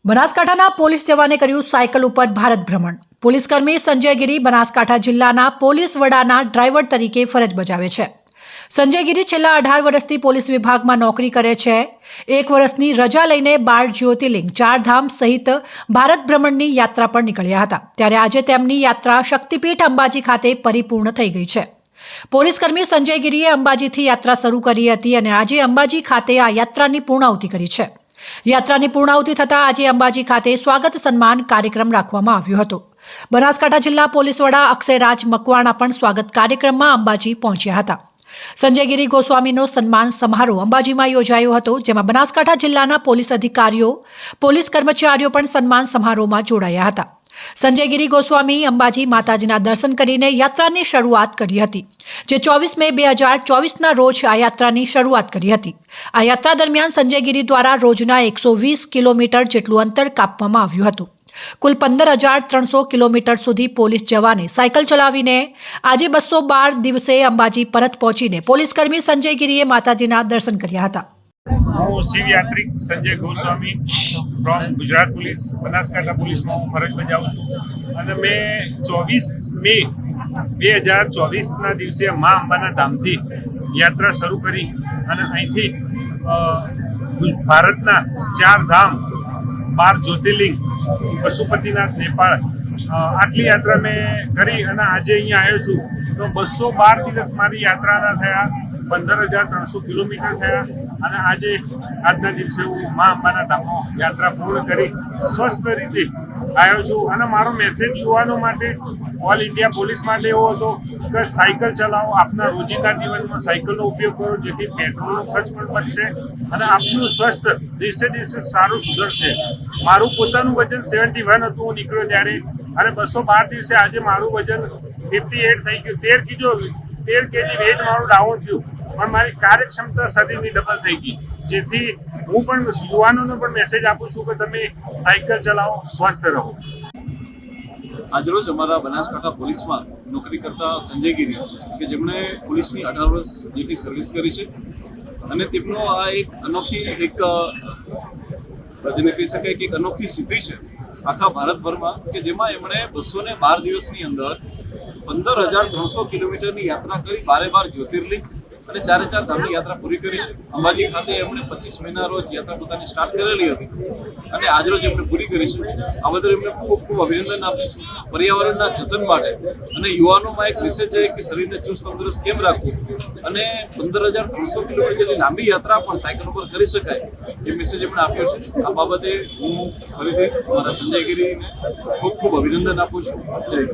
બનાસકાંઠાના પોલીસ જવાને કર્યું સાયકલ ઉપર ભારત ભ્રમણ। પોલીસકર્મી સંજય ગિરી બનાસકાંઠા જિલ્લાના પોલીસ વડાના ડ્રાઈવર તરીકે ફરજ બજાવે છે। સંજય ગિરી છેલ્લા 18 વર્ષથી પોલીસ વિભાગમાં નોકરી કરે છે। 1 વર્ષની રજા લઈને 12 જ્યોતિર્લિંગ, 4 ધામ સહિત ભારત ભ્રમણની યાત્રા પર નીકળ્યા હતા। ત્યારે આજે તેમની યાત્રા શક્તિપીઠ અંબાજી ખાતે પરિપૂર્ણ થઈ ગઈ છે। પોલીસકર્મી સંજય ગિરીએ અંબાજીથી યાત્રા શરૂ કરી હતી અને આજે અંબાજી ખાતે આ યાત્રાની પૂર્ણાહુતિ કરી છે। યાત્રાની પૂર્ણાહુતિ થતાં આજે અંબાજી ખાતે સ્વાગત સન્માન કાર્યક્રમ રાખવામાં આવ્યો હતો। બનાસકાંઠા જિલ્લા પોલીસ વડા અક્ષયરાજ મકવાણા પણ સ્વાગત કાર્યક્રમમાં અંબાજી પહોંચ્યા હતા। સંજય ગિરી ગોસ્વામીનો સન્માન સમારોહ અંબાજીમાં યોજાયો હતો, જેમાં બનાસકાંઠા જિલ્લાના પોલીસ અધિકારીઓ, પોલીસ કર્મચારીઓ પણ સન્માન સમારોહમાં જોડાયા હતા। સંજય ગિરી ગોસ્વામી અંબાજી માતાજીના દર્શન કરીને યાત્રાની શરૂઆત કરી હતી, જે 24 મે 2024ના રોજ આ યાત્રાની શરૂઆત કરી હતી। આ યાત્રા દરમિયાન સંજય ગિરી દ્વારા રોજના 120 કિલોમીટર જેટલું અંતર કાપવામાં આવ્યું હતું। કુલ 15,300 કિલોમીટર સુધી પોલીસ જવાને સાયકલ ચલાવીને આજે 212 દિવસે અંબાજી પરત પહોંચીને પોલીસકર્મી સંજય ગિરીએ માતાજીના દર્શન કર્યા હતા। હું શિવ યાત્રિક સંજય ગોસ્વામી ફ્રોમ ગુજરાત પોલીસ બનાસકાંઠા પોલીસમાં હું ફરજ બજાવું છું અને મેં 24 મે 2024ના દિવસે મા અંબાના ધામથી યાત્રા શરૂ કરી અને અહીંથી ભારતના 4 ધામ, 12 જ્યોતિર્લિંગ, પશુપતિનાથ, નેપાળ આટલી યાત્રા મેં કરી અને આજે અહીંયા આવ્યો છું તો 212 દિવસ મારી યાત્રાના થયા, 15,300 કિલોમીટર થયા અને આજના દિવસે હું મા અંબાના ધામમાં યાત્રા પૂર્ણ કરી સ્વસ્થ રીતે આવ્યો છું। અને મારો મેસેજ યુવાનો માટે, ઓલ ઇન્ડિયા પોલીસ માટે એવો હતો કે સાયકલ ચલાવો, આપના રોજિંદા જીવનમાં સાયકલનો ઉપયોગ કરો, જેથી પેટ્રોલનો ખર્ચ પણ બચશે અને આપનું સ્વસ્થ દિવસે દિવસે સારું સુધરશે। મારું પોતાનું વજન 71 હતું હું નીકળ્યો ત્યારે, અને 212 દિવસે આજે મારું વજન 58 થઈ ગયું। 13 કેજી વેઇટ મારું ડાઉન થયું, પણ મારી કાર્યક્ષમતા શરીરની ડબલ થઈ ગઈ, જેથી હું પણ યુવાનોને પણ મેસેજ આપું છું કે તમે સાયકલ ચલાવો, સ્વસ્થ રહો। આજરોજ અમારા બનાસકાંઠા પોલીસમાં નોકરી કરતા સંજય ગિરી, કે જેમણે પોલીસની 18 વર્ષ જેટલી સર્વિસ કરી છે અને તેમનો આ એક અનોખી જેને કહી શકાય કે એક અનોખી સિદ્ધિ છે આખા ભારતભરમાં, કે જેમાં એમણે 212 દિવસની અંદર 15,300 કિલોમીટરની યાત્રા કરી, 12 જ્યોતિર્લિંગ અને 4 ધામની યાત્રા પૂરી કરી છે। અંબાજી ખાતે એમણે 25 મેના રોજ યાત્રા પોતાની સ્ટાર્ટ કરેલી હતી અને આજરોજ એમણે પૂરી કરી છે। આ બદલ એમને ખૂબ ખૂબ અભિનંદન આપીશ। પર્યાવરણના જતન માટે અને યુવાનોમાં એક મેસેજ છે કે શરીરને ચુસ્ત તંદુરસ્ત કેમ રાખવું અને 15,300 કિલોમીટર જેટલી લાંબી યાત્રા પણ સાયકલ ઉપર કરી શકાય, એ મેસેજ એમણે આપ્યો છે। આ બાબતે હું ફરીથી અમારા સંજય ગિરીને ખૂબ ખૂબ અભિનંદન આપું છું। જય હિન્દ।